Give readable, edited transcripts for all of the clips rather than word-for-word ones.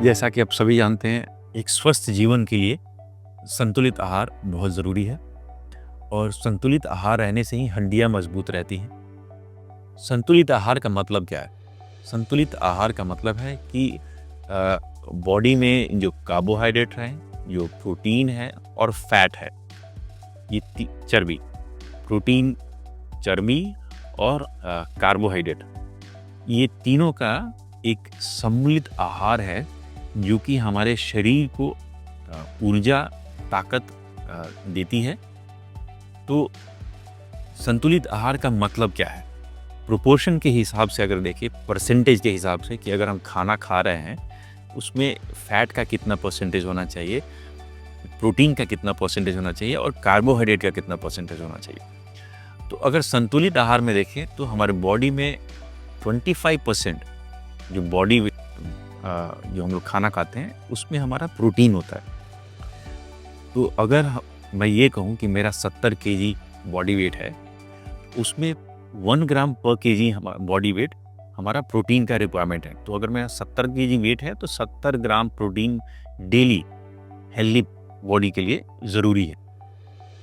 जैसा कि आप सभी जानते हैं, एक स्वस्थ जीवन के लिए संतुलित आहार बहुत ज़रूरी है और संतुलित आहार रहने से ही हड्डियाँ मजबूत रहती हैं। संतुलित आहार का मतलब क्या है? संतुलित आहार का मतलब है कि बॉडी में जो कार्बोहाइड्रेट हैं, जो प्रोटीन है और फैट है, ये चर्बी, प्रोटीन, चर्बी और कार्बोहाइड्रेट, ये तीनों का एक सम्मिलित आहार है जो कि हमारे शरीर को ऊर्जा, ताकत देती है। तो संतुलित आहार का मतलब क्या है? प्रोपोर्शन के हिसाब से अगर देखें, परसेंटेज के हिसाब से कि अगर हम खाना खा रहे हैं, उसमें फैट का कितना परसेंटेज होना चाहिए, प्रोटीन का कितना परसेंटेज होना चाहिए और कार्बोहाइड्रेट का कितना परसेंटेज होना चाहिए। तो अगर संतुलित आहार में देखें तो हमारे बॉडी में 25% जो बॉडी जो हम लोग खाना खाते हैं उसमें हमारा प्रोटीन होता है। तो अगर मैं ये कहूँ कि मेरा 70 केजी बॉडी वेट है, उसमें 1 ग्राम पर केजी हमारा बॉडी वेट हमारा प्रोटीन का रिक्वायरमेंट है। तो अगर मेरा 70 केजी वेट है तो 70 gram protein daily healthy body के लिए ज़रूरी है।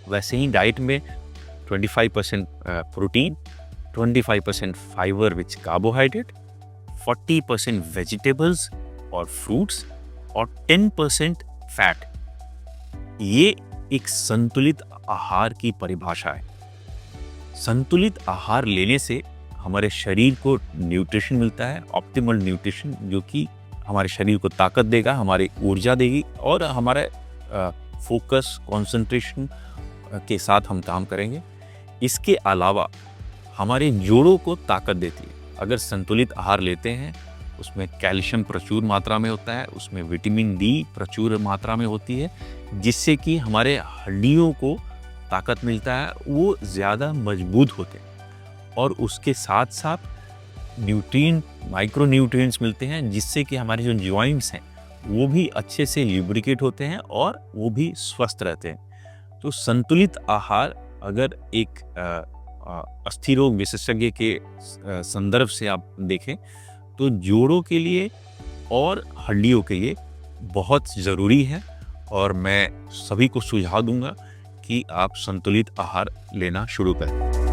वैसे ही डाइट में 25% protein, 25% fibre which carbohydrate, 40% vegetables और फ्रूट्स और 10% फैट, ये एक संतुलित आहार की परिभाषा है। संतुलित आहार लेने से हमारे शरीर को न्यूट्रिशन मिलता है, ऑप्टिमल न्यूट्रिशन, जो कि हमारे शरीर को ताकत देगा, हमारी ऊर्जा देगी और हमारे फोकस, कंसंट्रेशन के साथ हम काम करेंगे। इसके अलावा हमारे जोड़ों को ताकत देती है। अगर संतुलित आहार लेते हैं, उसमें कैल्शियम प्रचुर मात्रा में होता है, उसमें विटामिन डी प्रचुर मात्रा में होती है, जिससे कि हमारे हड्डियों को ताकत मिलता है, वो ज़्यादा मजबूत होते हैं। और उसके साथ साथ न्यूट्रिएंट, माइक्रो न्यूट्रिएंट्स मिलते हैं, जिससे कि हमारे जो जॉइंट्स हैं वो भी अच्छे से ल्यूब्रिकेट होते हैं और वो भी स्वस्थ रहते हैं। तो संतुलित आहार अगर एक अस्थि रोग विशेषज्ञ के संदर्भ से आप देखें तो जोड़ों के लिए और हड्डियों के लिए बहुत ज़रूरी है और मैं सभी को सुझाव दूंगा कि आप संतुलित आहार लेना शुरू करें।